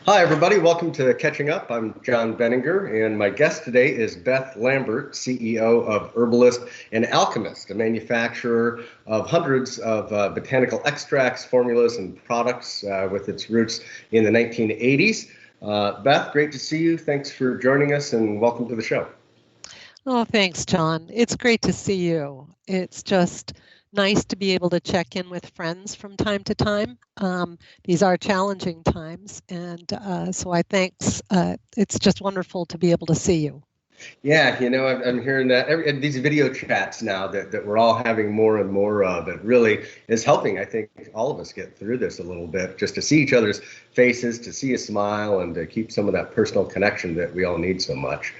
Hi, everybody. Welcome to Catching Up. I'm John Benninger, and my guest today is Beth Lambert, CEO of Herbalist and Alchemist, a manufacturer of hundreds of botanical extracts, formulas, and products with its roots in the 1980s. Beth, great to see you. Thanks for joining us, and welcome to the show. Oh, thanks, John. It's great to see you. It's just nice to be able to check in with friends from time to time. These are challenging times, and so I thanks. It's just wonderful to be able to see you. Yeah, I'm hearing that these video chats now that we're all having more and more of. It really is helping, I think, all of us get through this a little bit, just to see each other's faces, to see a smile, and to keep some of that personal connection that we all need so much.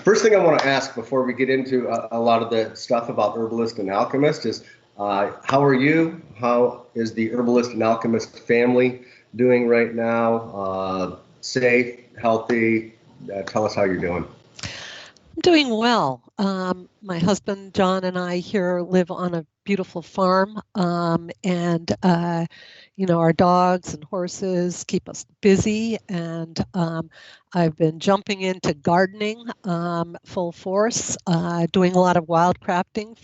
First thing I want to ask before we get into a lot of the stuff about Herbalist and Alchemist is, how are you? How is the Herbalist and Alchemist family doing right now? Safe, healthy? Tell us how you're doing. I'm doing well. My husband, John, and I here live on a beautiful farm, and our dogs and horses keep us busy, and I've been jumping into gardening full force, doing a lot of wild crafting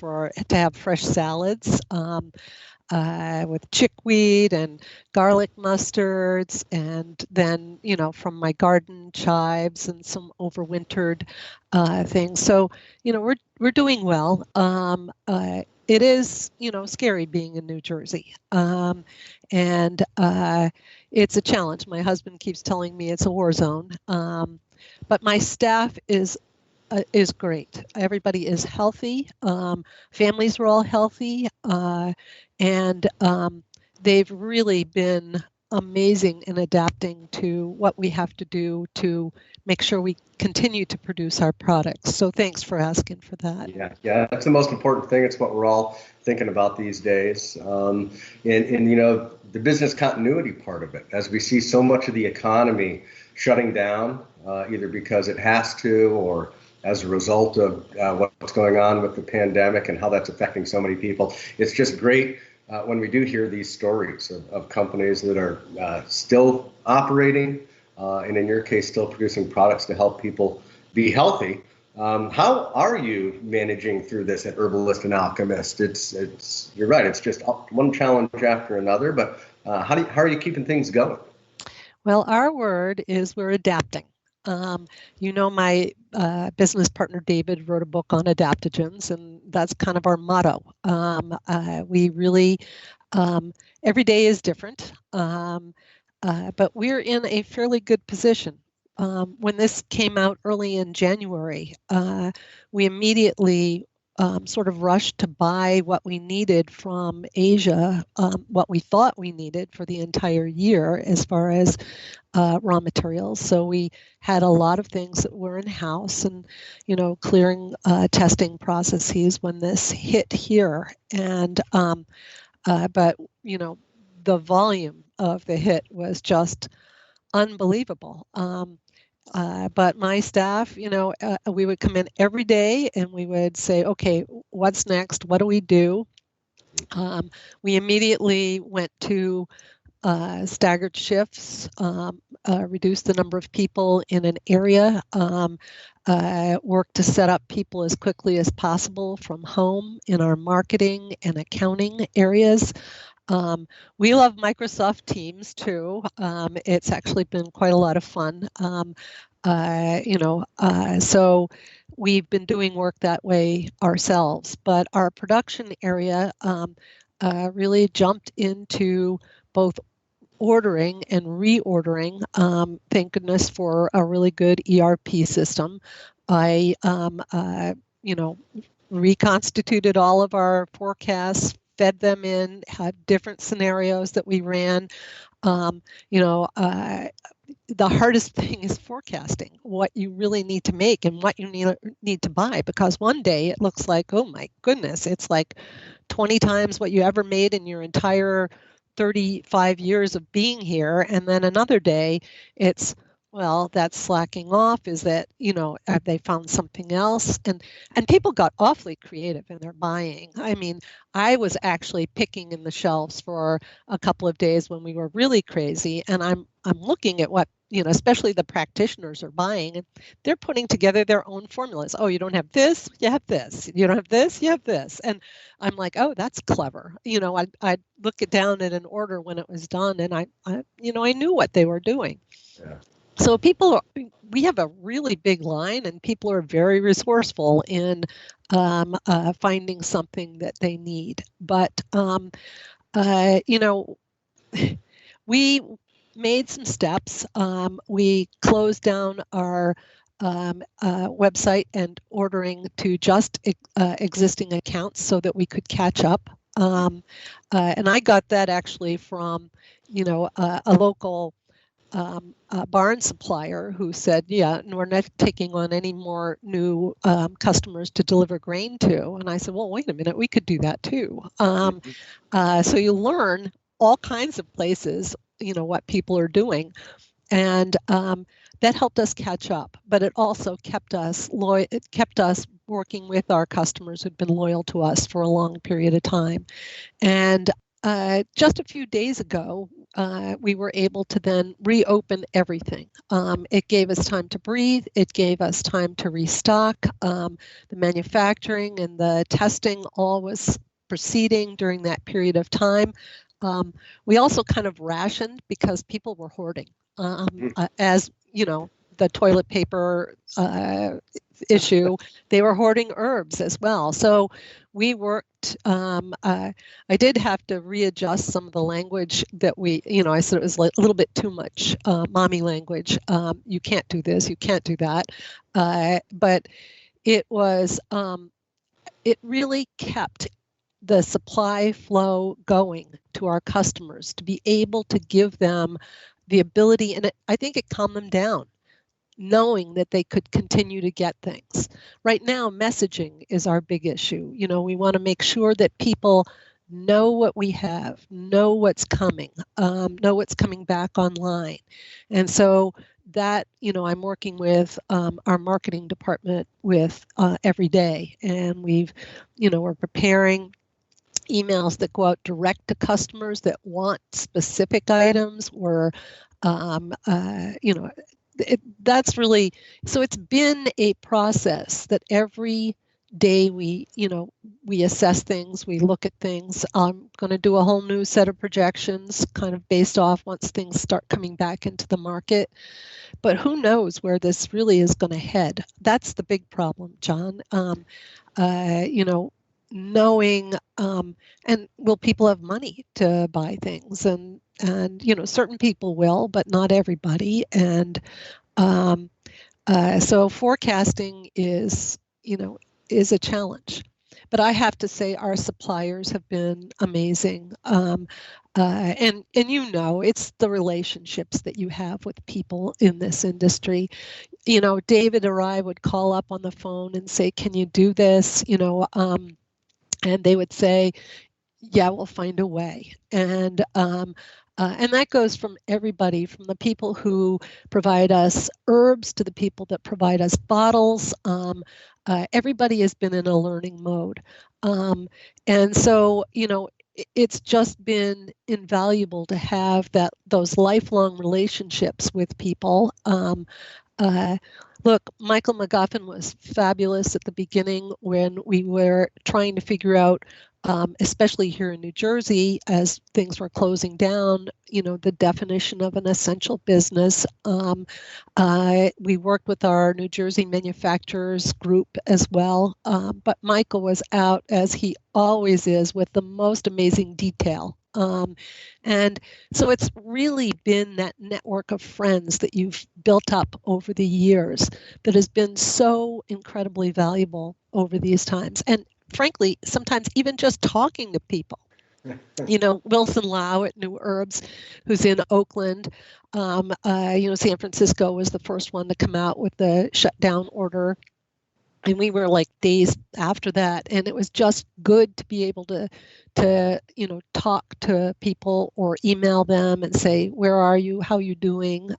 to have fresh salads. With chickweed and garlic mustards, and then, from my garden, chives and some overwintered things. So, we're doing well. It is, scary being in New Jersey. And it's a challenge. My husband keeps telling me it's a war zone. But my staff is great. Everybody is healthy. Families are all healthy. And they've really been amazing in adapting to what we have to do to make sure we continue to produce our products. So thanks for asking for that. Yeah, that's the most important thing. It's what we're all thinking about these days. And the business continuity part of it, as we see so much of the economy shutting down, either because it has to or as a result of what's going on with the pandemic and how that's affecting so many people. It's just great when we do hear these stories of companies that are still operating, and in your case, still producing products to help people be healthy. How are you managing through this at Herbalist and Alchemist? You're right, it's just one challenge after another, but how are you keeping things going? Well, our word is we're adapting. My business partner, David, wrote a book on adaptogens, and that's kind of our motto. We really, every day is different, but we're in a fairly good position. When this came out early in January, we immediately sort of rushed to buy what we needed from Asia, what we thought we needed for the entire year as far as raw materials. So we had a lot of things that were in-house and, clearing testing processes when this hit here. And, but, the volume of the hit was just unbelievable. But my staff, we would come in every day and we would say, okay, what's next? What do we do? We immediately went to staggered shifts, reduced the number of people in an area, worked to set up people as quickly as possible from home in our marketing and accounting areas. We love Microsoft Teams too. It's actually been quite a lot of fun. So we've been doing work that way ourselves. But our production area really jumped into both ordering and reordering. Thank goodness for a really good ERP system. I, reconstituted all of our forecasts, fed them in, had different scenarios that we ran. The hardest thing is forecasting what you really need to make and what you need to buy, because one day it looks like, oh my goodness, it's like 20 times what you ever made in your entire 35 years of being here. And then another day it's well, that's slacking off. Is that, have they found something else? And people got awfully creative in their buying. I mean, I was actually picking in the shelves for a couple of days when we were really crazy, and I'm looking at what, especially the practitioners are buying, and they're putting together their own formulas. Oh, you don't have this, you have this. You don't have this, you have this. And I'm like, oh, that's clever. I'd look it down at an order when it was done, and I knew what they were doing. Yeah. So we have a really big line, and people are very resourceful in finding something that they need. But we made some steps. We closed down our website and ordering to just existing accounts so that we could catch up. And I got that actually from, a local barn supplier who said, yeah, we're not taking on any more new customers to deliver grain to. And I said, well, wait a minute, we could do that too. So you learn all kinds of places, what people are doing. And that helped us catch up, but it also kept us working with our customers who'd been loyal to us for a long period of time. And just a few days ago, we were able to then reopen everything. It gave us time to breathe. It gave us time to restock. The manufacturing and the testing all was proceeding during that period of time. We also kind of rationed because people were hoarding. As the toilet paper issue, they were hoarding herbs as well. So we worked. I did have to readjust some of the language that I said it was a little bit too much mommy language. You can't do this, you can't do that. But it was, it really kept the supply flow going to our customers to be able to give them the ability, and I think it calmed them down, knowing that they could continue to get things. Right now, messaging is our big issue. We want to make sure that people know what we have, know what's coming, know what's coming back online. And so that, I'm working with our marketing department with every day. And we're preparing emails that go out direct to customers that want specific items, or that's really, so it's been a process that every day we assess things, we look at things. I'm going to do a whole new set of projections kind of based off once things start coming back into the market. But who knows where this really is going to head? That's the big problem, John. Knowing, and will people have money to buy things? And certain people will, but not everybody. And so forecasting is a challenge. But I have to say our suppliers have been amazing. And it's the relationships that you have with people in this industry. David or I would call up on the phone and say, can you do this? And they would say, yeah, we'll find a way. And that goes from everybody, from the people who provide us herbs to the people that provide us bottles. Everybody has been in a learning mode. And so, it's just been invaluable to have those lifelong relationships with people. Look, Michael McGuffin was fabulous at the beginning when we were trying to figure out, especially here in New Jersey, as things were closing down, the definition of an essential business. We worked with our New Jersey manufacturers group as well. But Michael was out, as he always is, with the most amazing detail. And so it's really been that network of friends that you've built up over the years that has been so incredibly valuable over these times. And frankly, sometimes even just talking to people. Wilson Lau at New Herbs, who's in Oakland. San Francisco was the first one to come out with the shutdown order. And we were like days after that, and it was just good to be able to talk to people or email them and say, where are you? How are you doing?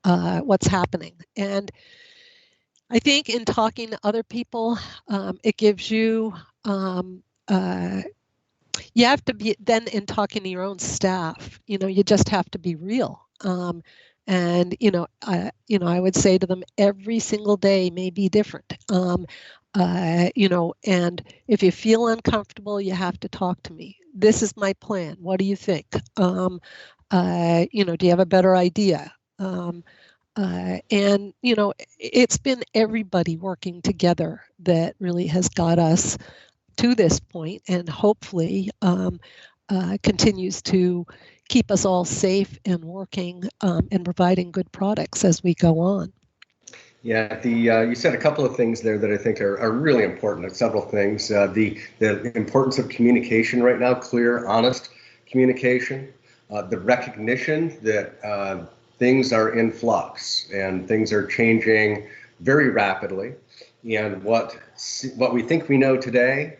what's happening. And I think in talking to other people, it gives you, you have to be, then in talking to your own staff, you just have to be real. And I would say to them, every single day may be different. And if you feel uncomfortable, you have to talk to me. This is my plan. What do you think? Do you have a better idea? And it's been everybody working together that really has got us to this point, and hopefully continues to keep us all safe and working and providing good products as we go on. Yeah, you said a couple of things there that I think are really important. Several things. The importance of communication right now, clear, honest communication. The recognition that things are in flux and things are changing very rapidly, and what we think we know today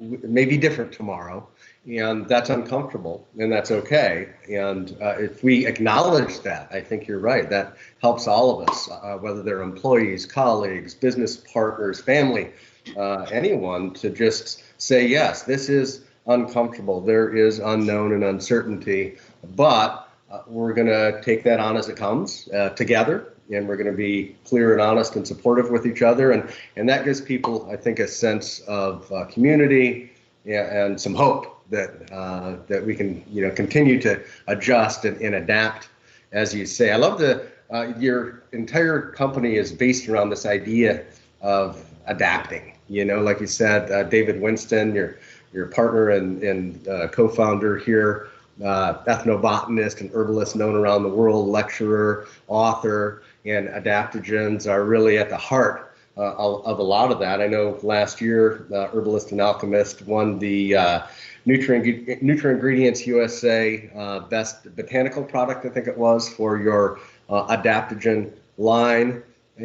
may be different tomorrow, and that's uncomfortable, and that's okay. And if we acknowledge that, I think you're right. That helps all of us, whether they're employees, colleagues, business partners, family, anyone, to just say, yes, this is uncomfortable. There is unknown and uncertainty, but we're going to take that on as it comes together, and we're going to be clear and honest and supportive with each other, and that gives people, I think, a sense of community and some hope that we can continue to adjust and adapt, as you say. I love your entire company is based around this idea of adapting. Like you said, David Winston, your partner and co-founder here, ethnobotanist and herbalist known around the world, lecturer, author, and adaptogens are really at the heart of a lot of that. I know last year, Herbalist and Alchemist won the Nutri-Ingredients USA Best Botanical Product, I think it was, for your adaptogen line.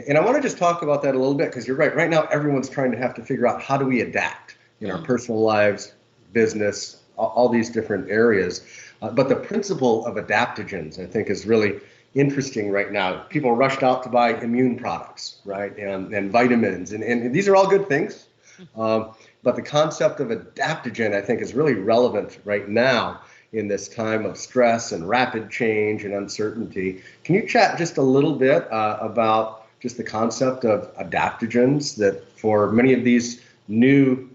And I want to just talk about that a little bit, because you're right. Right now, everyone's trying to have to figure out, how do we adapt in our personal lives, business, all these different areas. But the principle of adaptogens, I think, is really interesting right now. People rushed out to buy immune products, right, and vitamins, and these are all good things. But the concept of adaptogen, I think, is really relevant right now in this time of stress and rapid change and uncertainty. Can you chat just a little bit about just the concept of adaptogens, that for many of these new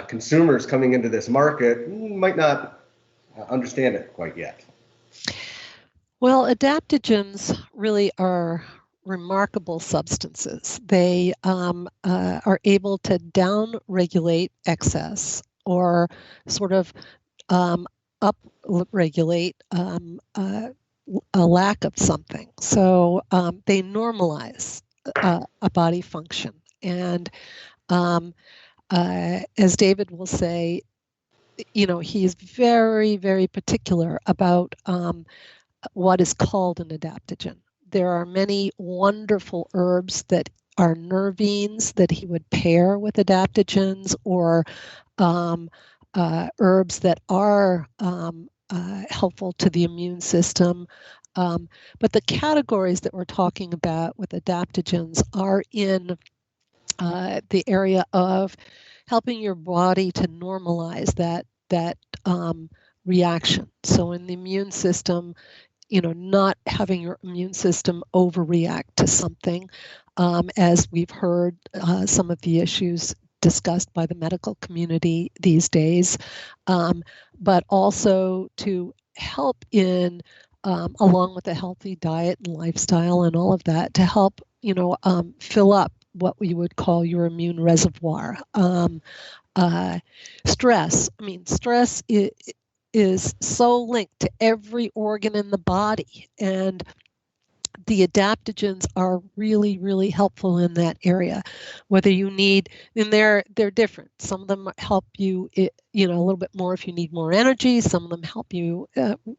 consumers coming into this market might not understand it quite yet? Well, adaptogens really are remarkable substances. They are able to down-regulate excess, or sort of up-regulate a lack of something. So they normalize a body function. And as David will say, he is very, very particular about what is called an adaptogen. There are many wonderful herbs that are nervines that he would pair with adaptogens, or herbs that are helpful to the immune system. But the categories that we're talking about with adaptogens are in the area of helping your body to normalize that reaction. So in the immune system, not having your immune system overreact to something, as we've heard some of the issues discussed by the medical community these days, but also to help in, along with a healthy diet and lifestyle and all of that, to help, fill up what we would call your immune reservoir. Stress. Stress is so linked to every organ in the body, and the adaptogens are really, really helpful in that area. Whether you need, and they're different. Some of them help you, a little bit more if you need more energy. Some of them help you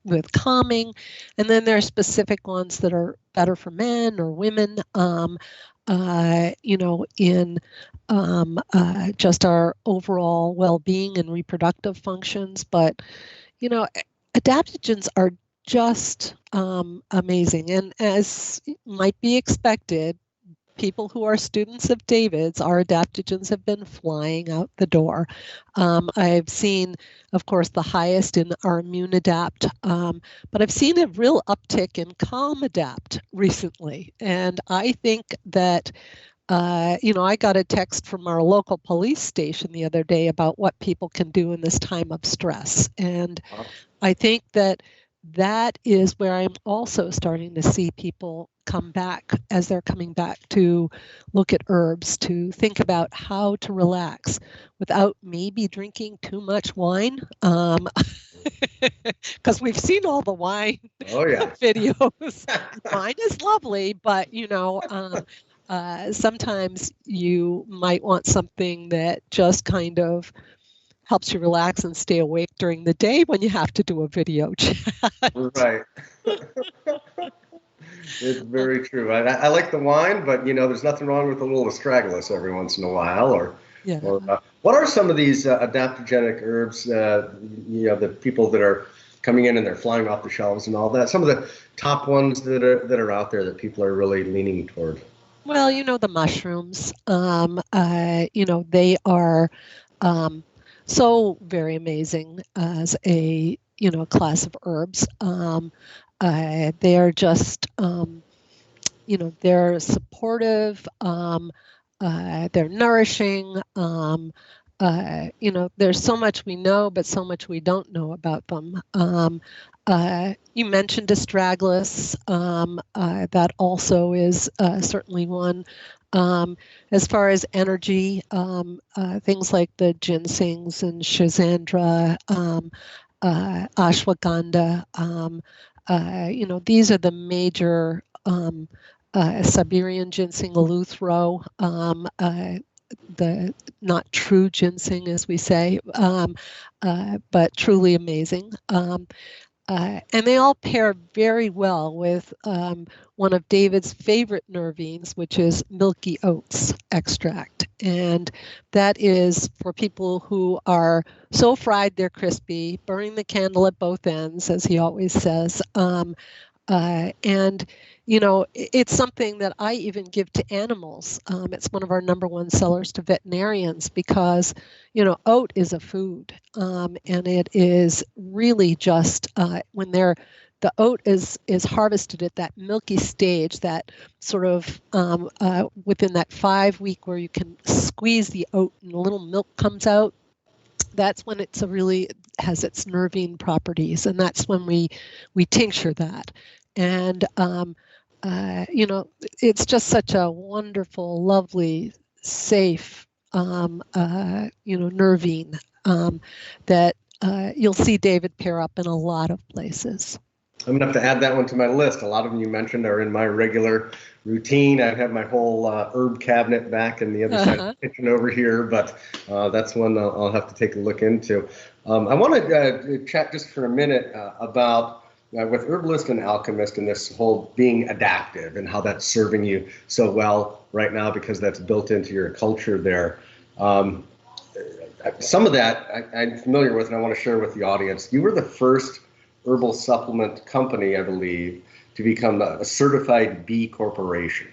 with calming, and then there are specific ones that are better for men or women. In just our overall well-being and reproductive functions. But adaptogens are just amazing. And as might be expected, people who are students of David's, our adaptogens have been flying out the door. I've seen, of course, the highest in our Immune Adapt, but I've seen a real uptick in Calm Adapt recently. And I think that I got a text from our local police station the other day about what people can do in this time of stress. And I think that is where I'm also starting to see people come back as they're coming back to look at herbs, to think about how to relax without maybe drinking too much wine. Because we've seen all the wine videos. Wine is lovely, but sometimes you might want something that just kind of helps you relax and stay awake during the day when you have to do a video chat. Right. It's very true. I like the wine, but there's nothing wrong with a little astragalus every once in a while. What are some of these adaptogenic herbs? The people that are coming in and they're flying off the shelves and all that. Some of the top ones that are out there that people are really leaning toward. Well, the mushrooms. They are so very amazing as a class of herbs. They are just they're supportive. They're nourishing. There's so much we know, but so much we don't know about them. You mentioned astragalus. That also is certainly one. As far as energy, things like the ginsengs and schizandra, ashwagandha, these are the major Siberian ginseng, eleuthero, the not true ginseng, as we say, but truly amazing. And they all pair very well with one of David's favorite nervines, which is milky oats extract. And that is for people who are so fried they're crispy, burning the candle at both ends, as he always says. And it's something that I even give to animals. It's one of our #1 sellers to veterinarians because, oat is a food, and it is really just when the oat is harvested at that milky stage, that sort of within that 5 week where you can squeeze the oat and a little milk comes out. That's when it's really has its nervine properties, and that's when we tincture that. And it's just such a wonderful, lovely, safe, nervine that you'll see David pair up in a lot of places. I'm going to have to add that one to my list. A lot of them you mentioned are in my regular routine. I have my whole herb cabinet back in the other side of the kitchen over here, but that's one I'll have to take a look into. I want to chat just for a minute about with Herbalist and Alchemist and this whole being adaptive and how that's serving you so well right now because that's built into your culture there. Some of that I'm familiar with and I want to share with the audience. You were the first herbal supplement company, I believe, to become a certified B Corporation.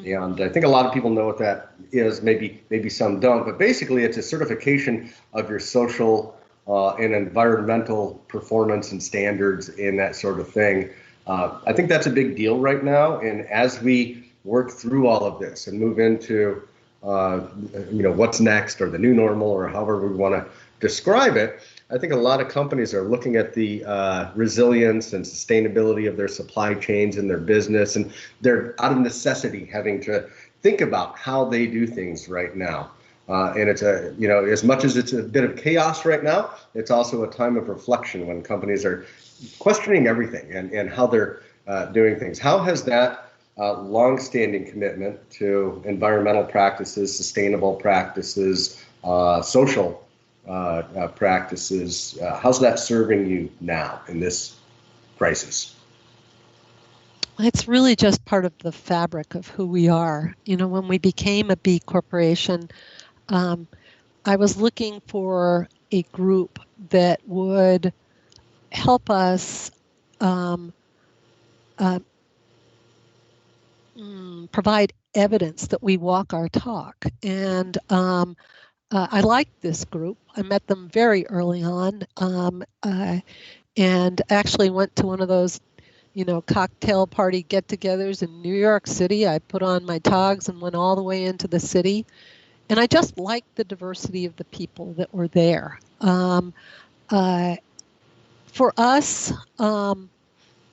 And I think a lot of people know what that is, maybe some don't, but basically it's a certification of your social and environmental performance and standards and that sort of thing. I think that's a big deal right now. And as we work through all of this and move into what's next or the new normal or however we want to describe it, I think a lot of companies are looking at the resilience and sustainability of their supply chains and their business, and they're out of necessity having to think about how they do things right now. And it's as much as it's a bit of chaos right now, it's also a time of reflection when companies are questioning everything and how they're doing things. How has that long-standing commitment to environmental practices, sustainable practices, social practices, how's that serving you now in this crisis? It's really just part of the fabric of who we are. When we became a B Corporation, I was looking for a group that would help us um, uh, provide evidence that we walk our talk. And I liked this group. I met them very early on, and actually went to one of those, cocktail party get-togethers in New York City. I put on my togs and went all the way into the city. And I just liked the diversity of the people that were there. For us,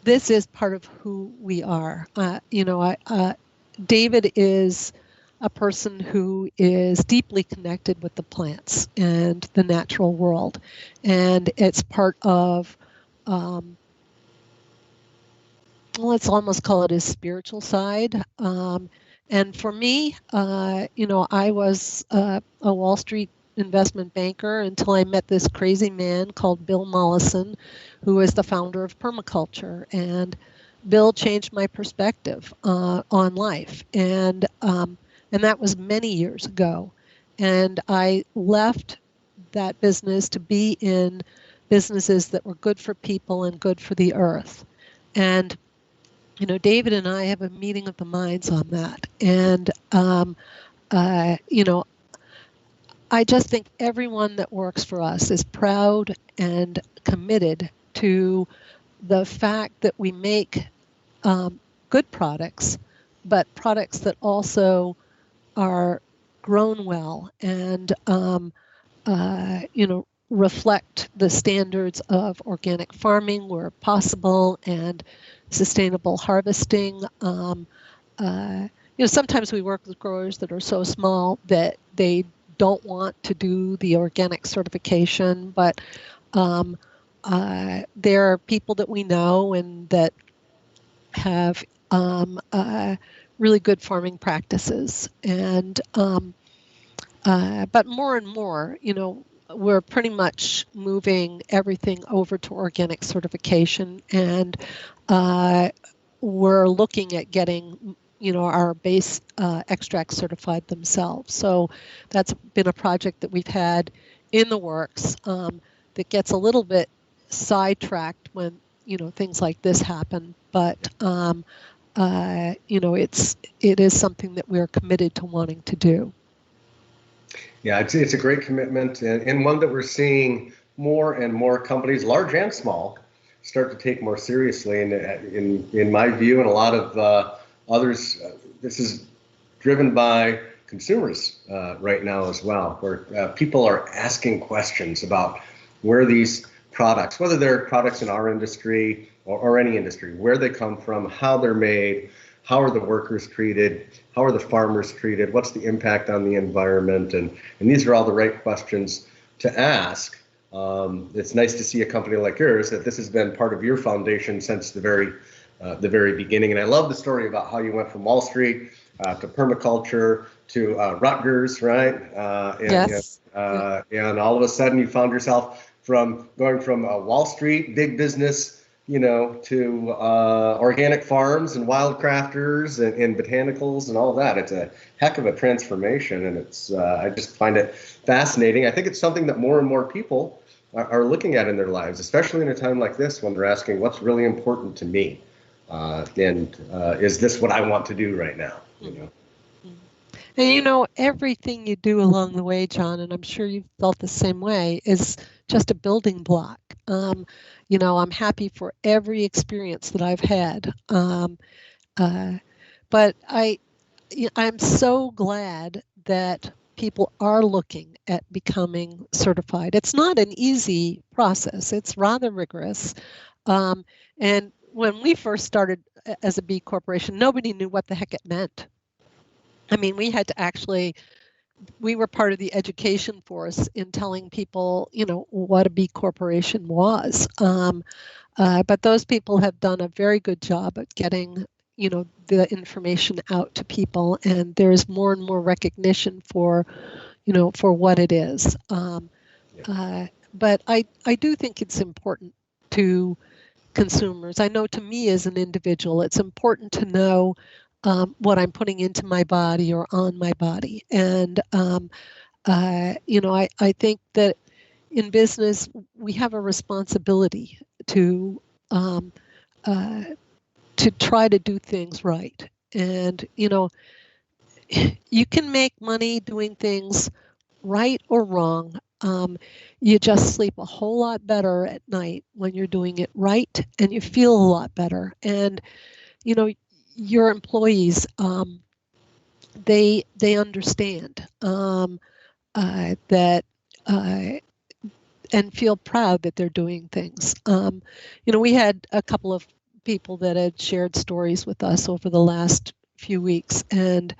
this is part of who we are. David is a person who is deeply connected with the plants and the natural world. And it's part of, let's almost call it his spiritual side. And for me, I was a Wall Street investment banker until I met this crazy man called Bill Mollison, who is the founder of permaculture. And Bill changed my perspective on life. And that was many years ago. And I left that business to be in businesses that were good for people and good for the earth. And David and I have a meeting of the minds on that. And, I just think everyone that works for us is proud and committed to the fact that we make good products, but products that also are grown well and, reflect the standards of organic farming where possible and sustainable harvesting. Sometimes we work with growers that are so small that they don't want to do the organic certification, but there are people that we know and that have really good farming practices. And but more and more, we're pretty much moving everything over to organic certification, and we're looking at getting our base extracts certified themselves. So that's been a project that we've had in the works that gets a little bit sidetracked when things like this happen, but it is something that we're committed to wanting to do. Yeah, it's a great commitment, and one that we're seeing more and more companies, large and small, start to take more seriously. And in my view, and a lot of others, this is driven by consumers right now as well, where people are asking questions about where these products, whether they're products in our industry or any industry, where they come from, how they're made, how are the workers treated, how are the farmers treated, what's the impact on the environment, and these are all the right questions to ask. It's nice to see a company like yours that this has been part of your foundation since the very beginning. And I love the story about how you went from Wall Street to permaculture to Rutgers, right? Yes. And all of a sudden you found yourself going from Wall Street, big business, to organic farms and wildcrafters and botanicals and all that. It's a heck of a transformation, and it's I just find it fascinating. I think it's something that more and more people are looking at in their lives, especially in a time like this when they're asking, what's really important to me? And is this what I want to do right now? And everything you do along the way, John, and I'm sure you've felt the same way, is just a building block. I'm happy for every experience that I've had. But I'm so glad that people are looking at becoming certified. It's not an easy process. It's rather rigorous. And when we first started as a B Corporation, nobody knew what the heck it meant. I mean, we were part of the education force in telling people, what a B Corporation was. But those people have done a very good job at getting, the information out to people, and there's more and more recognition for what it is. But I do think it's important to consumers. I know to me as an individual, it's important to know what I'm putting into my body or on my body. And, I think that in business, we have a responsibility to to try to do things right. And, you can make money doing things right or wrong. You just sleep a whole lot better at night when you're doing it right, and you feel a lot better. And, your employees, they understand that and feel proud that they're doing things. We had a couple of people that had shared stories with us over the last few weeks, and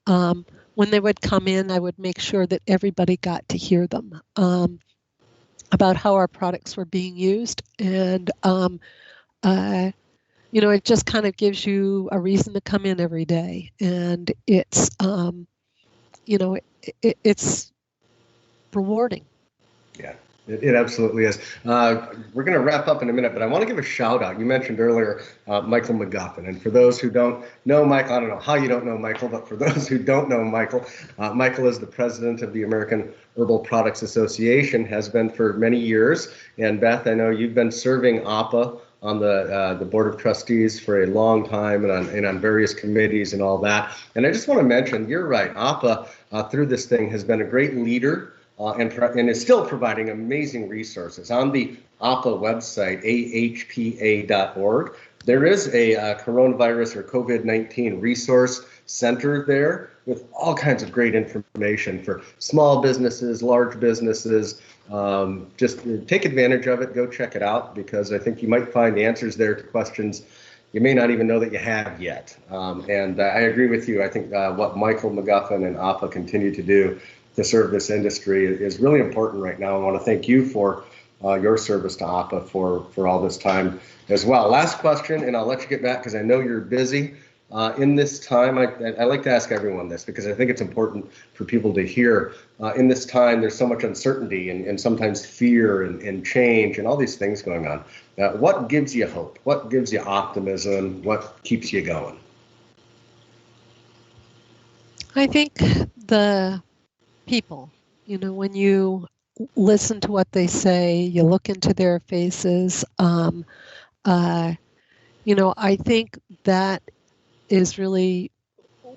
when they would come in, I would make sure that everybody got to hear them about how our products were being used. And, it just kind of gives you a reason to come in every day. And it's, it's rewarding. Yeah. It absolutely is. We're going to wrap up in a minute, but I want to give a shout out. You mentioned earlier Michael McGuffin. And for those who don't know Michael, I don't know how you don't know Michael, but for those who don't know Michael, Michael is the president of the American Herbal Products Association, has been for many years. And Beth, I know you've been serving APA on the board of trustees for a long time and on various committees and all that. And I just want to mention, you're right, APA through this thing has been a great leader. And is still providing amazing resources. On the APA website, ahpa.org, there is a coronavirus or COVID-19 resource center there with all kinds of great information for small businesses, large businesses. Just take advantage of it, go check it out, because I think you might find answers there to questions you may not even know that you have yet. And I agree with you. I think what Michael McGuffin and APA continue to do to serve this industry is really important right now. I want to thank you for your service to APA for all this time as well. Last question, and I'll let you get back because I know you're busy. In this time, I like to ask everyone this because I think it's important for people to hear. In this time, there's so much uncertainty and sometimes fear and change and all these things going on. What gives you hope? What gives you optimism? What keeps you going? I think the people, when you listen to what they say, you look into their faces, I think that is really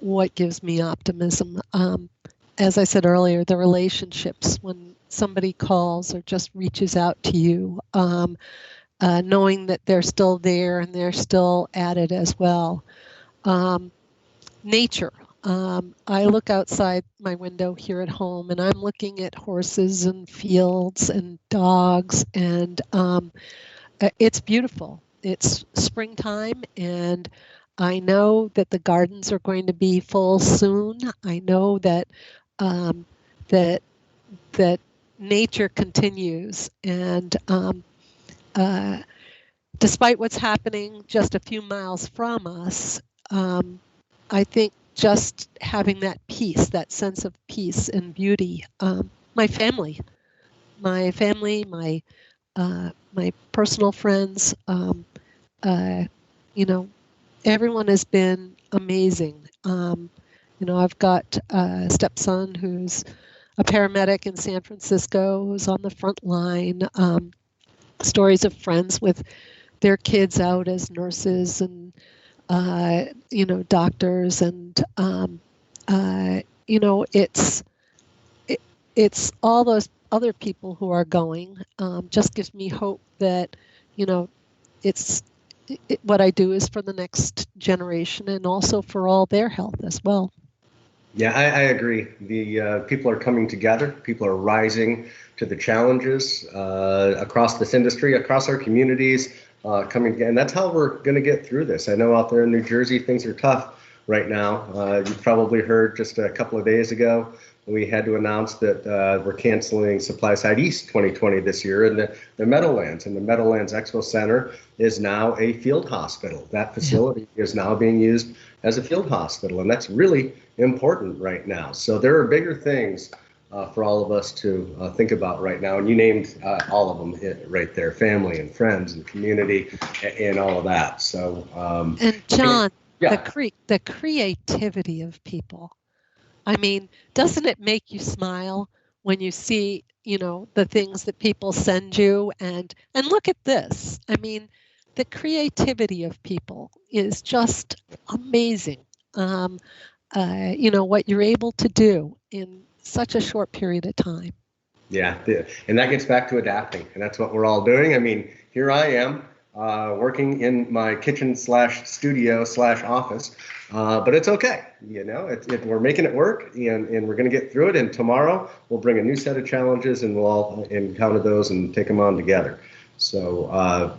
what gives me optimism. As I said earlier, the relationships, when somebody calls or just reaches out to you, knowing that they're still there and they're still at it as well. Nature. I look outside my window here at home and I'm looking at horses and fields and dogs, and it's beautiful. It's springtime, and I know that the gardens are going to be full soon. I know that that nature continues, and despite what's happening just a few miles from us, I think just having that peace, that sense of peace and beauty. My family, my personal friends, everyone has been amazing. I've got a stepson who's a paramedic in San Francisco, who's on the front line. Stories of friends with their kids out as nurses and doctors, and it's all those other people who are going. Just gives me hope that what I do is for the next generation and also for all their health as well. Yeah, I agree. The people are coming together. People are rising to the challenges across this industry, across our communities. Coming together, and that's how we're going to get through this. I know out there in New Jersey, things are tough right now. You've probably heard just a couple of days ago, we had to announce that we're canceling SupplySide East 2020 this year in the Meadowlands. And the Meadowlands Expo Center is now a field hospital. That facility is now being used as a field hospital, and that's really important right now. So there are bigger things for all of us to think about right now. And you named all of them right there: family and friends and community and all of that. So, and John, the creativity of people. I mean, doesn't it make you smile when you see, the things that people send you and look at this? I mean, the creativity of people is just amazing. What you're able to do in such a short period of time. Yeah, and that gets back to adapting, and that's what we're all doing. I mean, here I am working in my kitchen / studio / office, but it's okay. We're making it work, and we're going to get through it. And tomorrow we'll bring a new set of challenges, and we'll all encounter those and take them on together. So,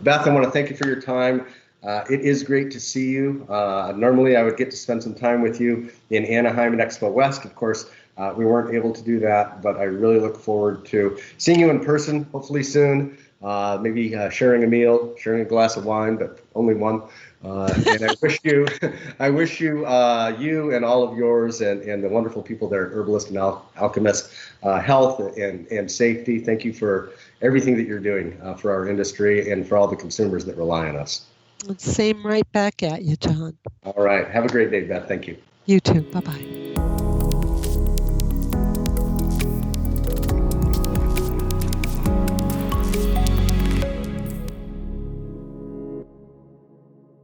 Beth, I want to thank you for your time. It is great to see you. Normally, I would get to spend some time with you in Anaheim and Expo West. Of course, we weren't able to do that, but I really look forward to seeing you in person, hopefully soon. Maybe sharing a meal, sharing a glass of wine, but only one. And I wish you, you and all of yours and the wonderful people there at Herbalist and Alchemist, health and safety. Thank you for everything that you're doing for our industry and for all the consumers that rely on us. Same right back at you, John. All right. Have a great day, Beth. Thank you. You too. Bye-bye.